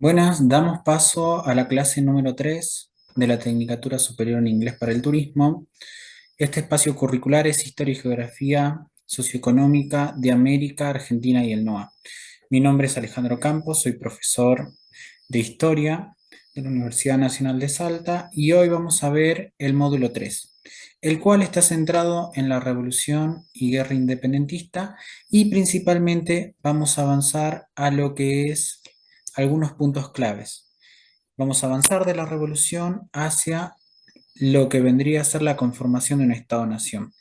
Buenas, damos paso a la clase número 3 de la Tecnicatura Superior en Inglés para el Turismo. Este espacio curricular es Historia y Geografía Socioeconómica de América, Argentina y el NOA. Mi nombre es Alejandro Campos, soy profesor de Historia de la Universidad Nacional de Salta y hoy vamos a ver el módulo 3, el cual está centrado en la Revolución y Guerra Independentista y principalmente vamos a avanzar a lo que es algunos puntos claves. Vamos a avanzar de la revolución hacia lo que vendría a ser la conformación de un Estado-nación.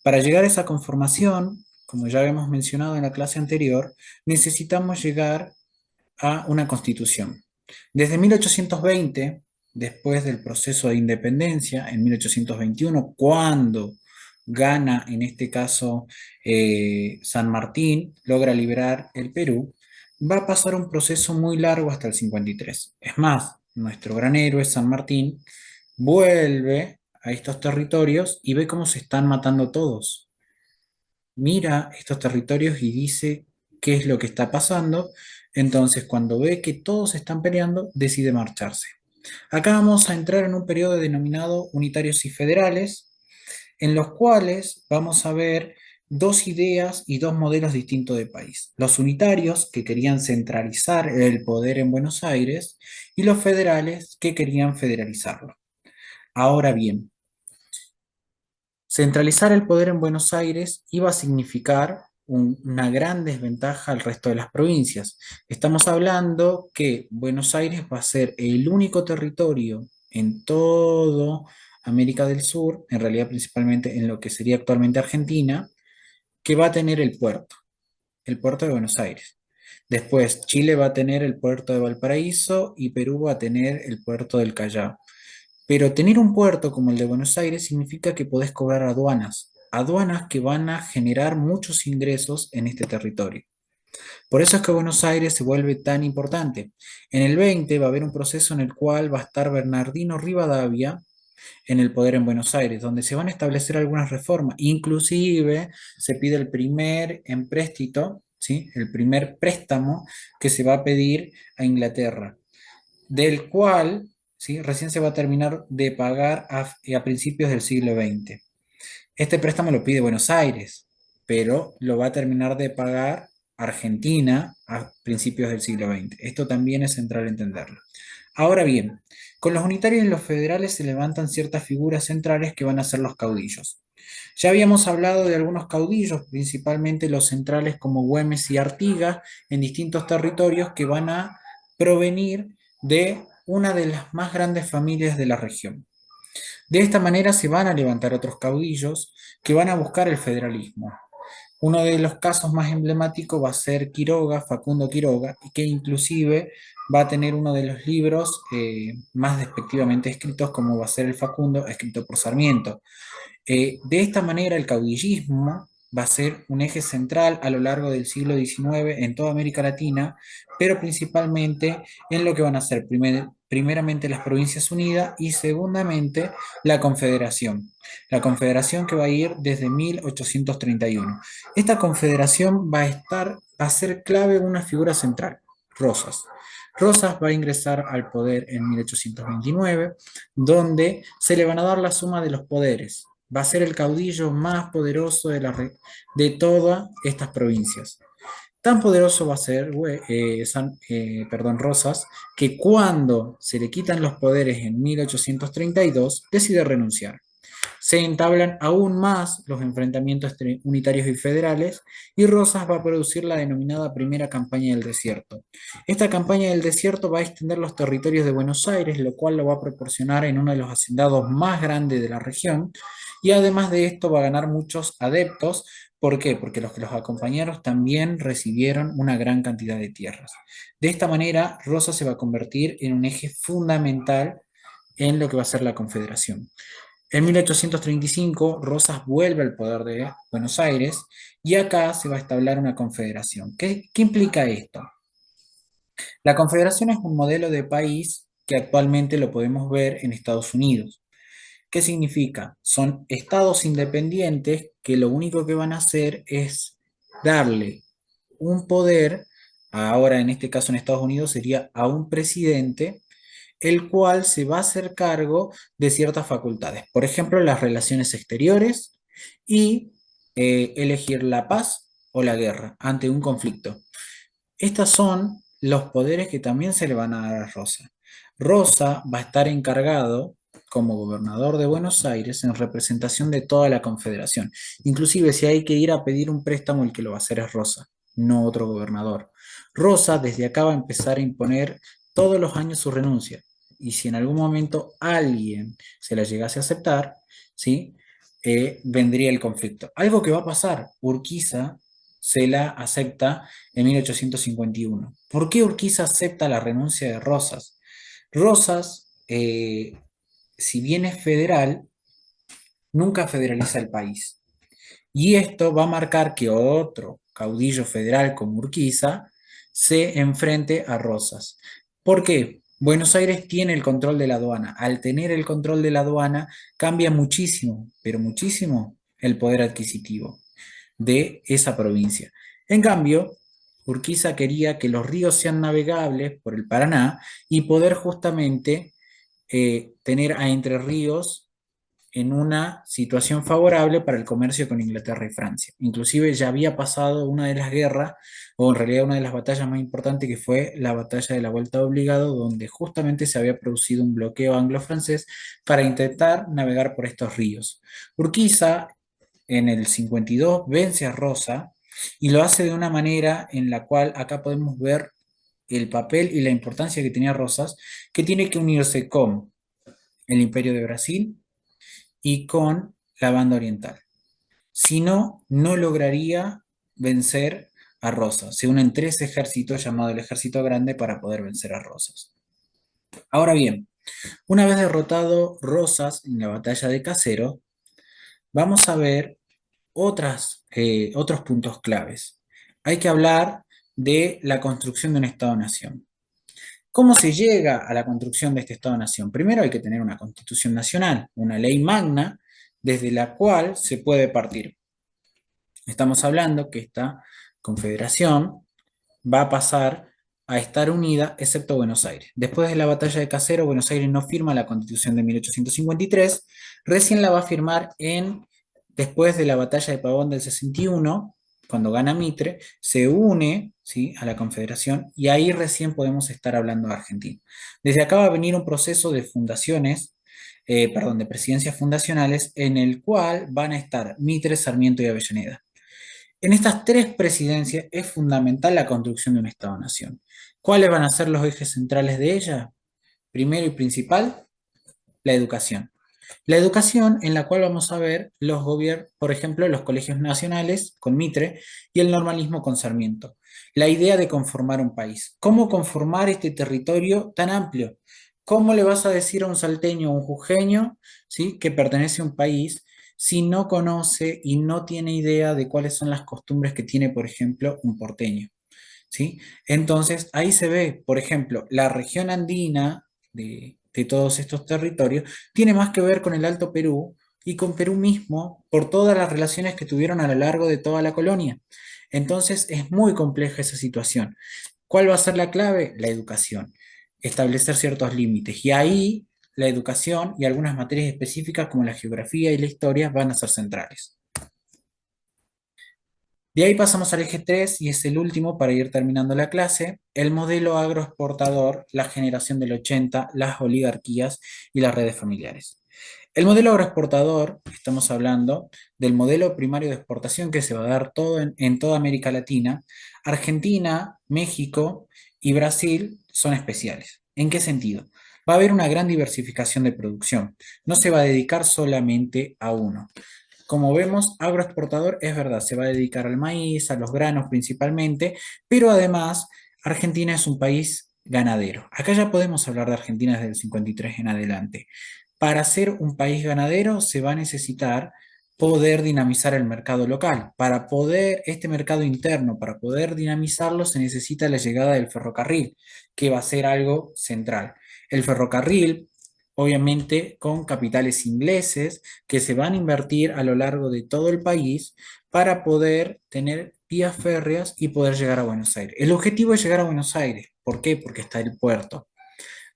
Para llegar a esa conformación, como ya habíamos mencionado en la clase anterior, necesitamos llegar a una constitución. Desde 1820, después del proceso de independencia, en 1821, cuando gana, en este caso, San Martín, logra liberar el Perú, va a pasar un proceso muy largo hasta el 53. Es más, nuestro gran héroe, San Martín, vuelve a estos territorios y ve cómo se están matando todos. Mira estos territorios y dice qué es lo que está pasando. Entonces, cuando ve que todos están peleando, decide marcharse. Acá vamos a entrar en un periodo denominado unitarios y federales, en los cuales vamos a ver dos ideas y dos modelos distintos de país. Los unitarios, que querían centralizar el poder en Buenos Aires, y los federales, que querían federalizarlo. Ahora bien, centralizar el poder en Buenos Aires iba a significar una gran desventaja al resto de las provincias. Estamos hablando que Buenos Aires va a ser el único territorio en todo América del Sur, en realidad principalmente en lo que sería actualmente Argentina, que va a tener el puerto de Buenos Aires. Después, Chile va a tener el puerto de Valparaíso y Perú va a tener el puerto del Callao. Pero tener un puerto como el de Buenos Aires significa que podés cobrar aduanas, aduanas que van a generar muchos ingresos en este territorio. Por eso es que Buenos Aires se vuelve tan importante. En el 20 va a haber un proceso en el cual va a estar Bernardino Rivadavia en el poder en Buenos Aires, donde se van a establecer algunas reformas. Inclusive se pide el primer empréstito, ¿sí? El primer préstamo que se va a pedir a Inglaterra, del cual, ¿sí?, recién se va a terminar de pagar a principios del siglo XX. Este préstamo lo pide Buenos Aires, pero lo va a terminar de pagar Argentina a principios del siglo XX. Esto también es central entenderlo. Ahora bien, con los unitarios y los federales se levantan ciertas figuras centrales que van a ser los caudillos. Ya habíamos hablado de algunos caudillos, principalmente los centrales como Güemes y Artigas, en distintos territorios que van a provenir de una de las más grandes familias de la región. De esta manera se van a levantar otros caudillos que van a buscar el federalismo. Uno de los casos más emblemáticos va a ser Quiroga, Facundo Quiroga, que inclusive va a tener uno de los libros más despectivamente escritos, como va a ser el Facundo, escrito por Sarmiento. De esta manera, el caudillismo va a ser un eje central a lo largo del siglo XIX en toda América Latina, pero principalmente en lo que van a ser primeramente las Provincias Unidas y segundamente la Confederación. La Confederación que va a ir desde 1831. Esta Confederación va a ser clave una figura central, Rosas. Rosas va a ingresar al poder en 1829, donde se le van a dar la suma de los poderes. Va a ser el caudillo más poderoso de todas estas provincias. Tan poderoso va a ser Rosas, que cuando se le quitan los poderes en 1832, decide renunciar. Se entablan aún más los enfrentamientos entre unitarios y federales, y Rosas va a producir la denominada Primera Campaña del Desierto. Esta campaña del desierto va a extender los territorios de Buenos Aires, lo cual lo va a proporcionar en uno de los hacendados más grandes de la región, y además de esto va a ganar muchos adeptos. ¿Por qué? Porque los que los acompañaron también recibieron una gran cantidad de tierras. De esta manera, Rosas se va a convertir en un eje fundamental en lo que va a ser la Confederación. En 1835, Rosas vuelve al poder de Buenos Aires y acá se va a establecer una confederación. ¿Qué implica esto? La confederación es un modelo de país que actualmente lo podemos ver en Estados Unidos. ¿Qué significa? Son estados independientes que lo único que van a hacer es darle un poder ahora en este caso en Estados Unidos sería a un presidente, el cual se va a hacer cargo de ciertas facultades, por ejemplo, las relaciones exteriores y elegir la paz o la guerra ante un conflicto. Estos son los poderes que también se le van a dar a Rosa. Rosa va a estar encargado como gobernador de Buenos Aires en representación de toda la Confederación. Inclusive si hay que ir a pedir un préstamo, el que lo va a hacer es Rosa, no otro gobernador. Rosa desde acá va a empezar a imponer todos los años su renuncia. Y si en algún momento alguien se la llegase a aceptar, ¿sí? Vendría el conflicto. Algo que va a pasar, Urquiza se la acepta en 1851. ¿Por qué Urquiza acepta la renuncia de Rosas? Rosas, si bien es federal, nunca federaliza el país. Y esto va a marcar que otro caudillo federal como Urquiza se enfrente a Rosas. ¿Por qué? Buenos Aires tiene el control de la aduana. Al tener el control de la aduana, cambia muchísimo, pero muchísimo, el poder adquisitivo de esa provincia. En cambio, Urquiza quería que los ríos sean navegables por el Paraná y poder justamente tener a Entre Ríos en una situación favorable para el comercio con Inglaterra y Francia. Inclusive ya había pasado una de las guerras, o en realidad una de las batallas más importantes, que fue la batalla de la Vuelta de Obligado, donde justamente se había producido un bloqueo anglo-francés para intentar navegar por estos ríos. Urquiza en el 52 vence a Rosa y lo hace de una manera en la cual acá podemos ver el papel y la importancia que tenía Rosas, que tiene que unirse con el Imperio de Brasil y con la Banda Oriental. Si no, no lograría vencer a Rosas. Se unen tres ejércitos llamado el Ejército Grande para poder vencer a Rosas. Ahora bien, una vez derrotado Rosas en la batalla de Caseros, vamos a ver otros puntos claves. Hay que hablar de la construcción de un Estado-nación. ¿Cómo se llega a la construcción de este Estado-nación? Primero hay que tener una constitución nacional, una ley magna, desde la cual se puede partir. Estamos hablando que esta confederación va a pasar a estar unida, excepto Buenos Aires. Después de la batalla de Caseros, Buenos Aires no firma la Constitución de 1853, recién la va a firmar después de la batalla de Pavón del 61, cuando gana Mitre, se une, ¿sí?, a la Confederación y ahí recién podemos estar hablando de Argentina. Desde acá va a venir un proceso de fundaciones, perdón, de presidencias fundacionales en el cual van a estar Mitre, Sarmiento y Avellaneda. En estas tres presidencias es fundamental la construcción de un Estado-nación. ¿Cuáles van a ser los ejes centrales de ella? Primero y principal, la educación. La educación en la cual vamos a ver los gobiernos, por ejemplo, los colegios nacionales con Mitre y el normalismo con Sarmiento. La idea de conformar un país. ¿Cómo conformar este territorio tan amplio? ¿Cómo le vas a decir a un salteño o un jujeño, ¿sí?, que pertenece a un país si no conoce y no tiene idea de cuáles son las costumbres que tiene, por ejemplo, un porteño? ¿Sí? Entonces, ahí se ve, por ejemplo, la región andina de todos estos territorios tiene más que ver con el Alto Perú y con Perú mismo por todas las relaciones que tuvieron a lo largo de toda la colonia. Entonces, es muy compleja esa situación. ¿Cuál va a ser la clave? La educación. Establecer ciertos límites. Y ahí la educación y algunas materias específicas como la geografía y la historia van a ser centrales. De ahí pasamos al eje 3 y es el último para ir terminando la clase, el modelo agroexportador, la generación del 80, las oligarquías y las redes familiares. El modelo agroexportador, estamos hablando del modelo primario de exportación que se va a dar todo en toda América Latina. Argentina, México y Brasil son especiales. ¿En qué sentido? Va a haber una gran diversificación de producción. No se va a dedicar solamente a uno. Como vemos, agroexportador es verdad, se va a dedicar al maíz, a los granos principalmente, pero además Argentina es un país ganadero. Acá ya podemos hablar de Argentina desde el 53 en adelante. Para ser un país ganadero se va a necesitar poder dinamizar el mercado local. Para poder, este mercado interno, para poder dinamizarlo, se necesita la llegada del ferrocarril, que va a ser algo central. El ferrocarril, obviamente, con capitales ingleses que se van a invertir a lo largo de todo el país para poder tener vías férreas y poder llegar a Buenos Aires. El objetivo es llegar a Buenos Aires. ¿Por qué? Porque está el puerto.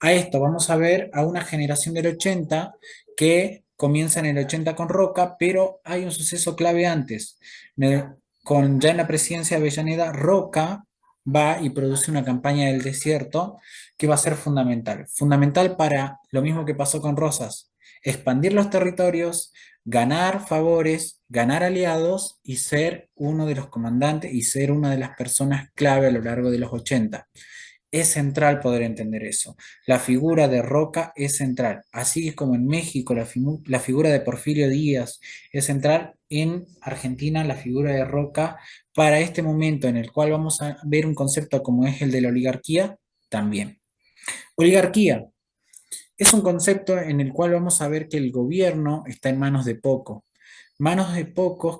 A esto vamos a ver a una generación del 80 que comienza en el 80 con Roca, pero hay un suceso clave antes. Ya en la presidencia de Avellaneda, Roca va y produce una campaña del desierto que va a ser fundamental. Fundamental para lo mismo que pasó con Rosas, expandir los territorios, ganar favores, ganar aliados y ser uno de los comandantes y ser una de las personas clave a lo largo de los 80. Es central poder entender eso. La figura de Roca es central. Así como en México la figura de Porfirio Díaz es central, en Argentina la figura de Roca para este momento en el cual vamos a ver un concepto como es el de la oligarquía, también. Oligarquía es un concepto en el cual vamos a ver que el gobierno está en manos de pocos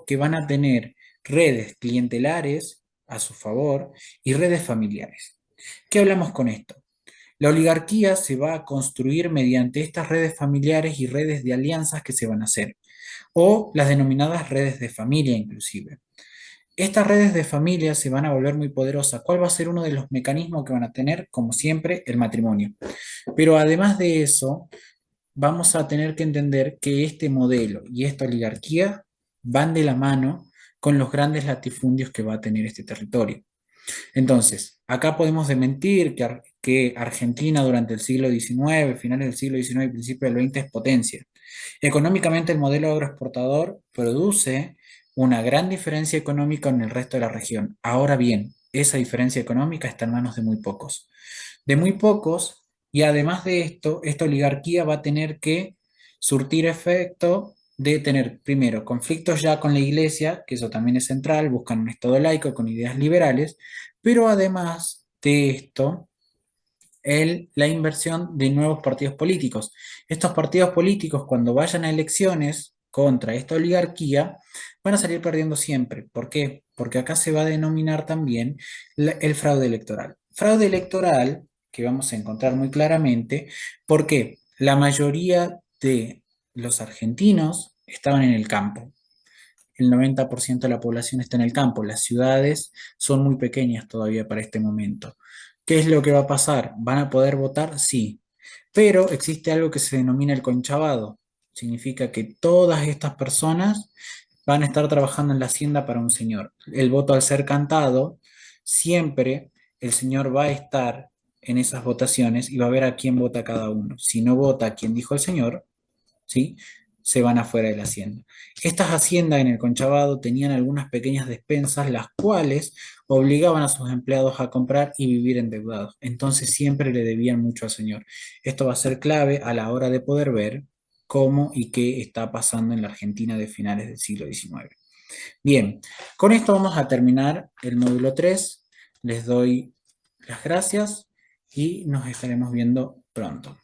que van a tener redes clientelares a su favor y redes familiares. ¿Qué hablamos con esto? La oligarquía se va a construir mediante estas redes familiares y redes de alianzas que se van a hacer, o las denominadas redes de familia inclusive. Estas redes de familia se van a volver muy poderosas. ¿Cuál va a ser uno de los mecanismos que van a tener? Como siempre, el matrimonio. Pero además de eso, vamos a tener que entender que este modelo y esta oligarquía van de la mano con los grandes latifundios que va a tener este territorio. Entonces, acá podemos desmentir que Argentina durante el siglo XIX, finales del siglo XIX y principios del XX es potencia. Económicamente el modelo agroexportador produce una gran diferencia económica en el resto de la región. Ahora bien, esa diferencia económica está en manos de muy pocos. De muy pocos, y además de esto, esta oligarquía va a tener que surtir efecto de tener, primero, conflictos ya con la iglesia, que eso también es central, buscan un Estado laico con ideas liberales, pero además de esto, la inversión de nuevos partidos políticos. Estos partidos políticos, cuando vayan a elecciones contra esta oligarquía, van a salir perdiendo siempre. ¿Por qué? Porque acá se va a denominar también el fraude electoral. Fraude electoral que vamos a encontrar muy claramente, porque la mayoría de los argentinos estaban en el campo. El 90% de la población está en el campo. Las ciudades son muy pequeñas todavía para este momento. ¿Qué es lo que va a pasar? ¿Van a poder votar? Sí. Pero existe algo que se denomina el conchabado. Significa que todas estas personas van a estar trabajando en la hacienda para un señor. El voto al ser cantado, siempre el señor va a estar en esas votaciones y va a ver a quién vota cada uno. Si no vota a quien dijo el señor, ¿sí? Se van afuera de la hacienda. Estas haciendas en el Conchabado tenían algunas pequeñas despensas, las cuales obligaban a sus empleados a comprar y vivir endeudados. Entonces siempre le debían mucho al señor. Esto va a ser clave a la hora de poder ver cómo y qué está pasando en la Argentina de finales del siglo XIX. Bien, con esto vamos a terminar el módulo 3. Les doy las gracias y nos estaremos viendo pronto.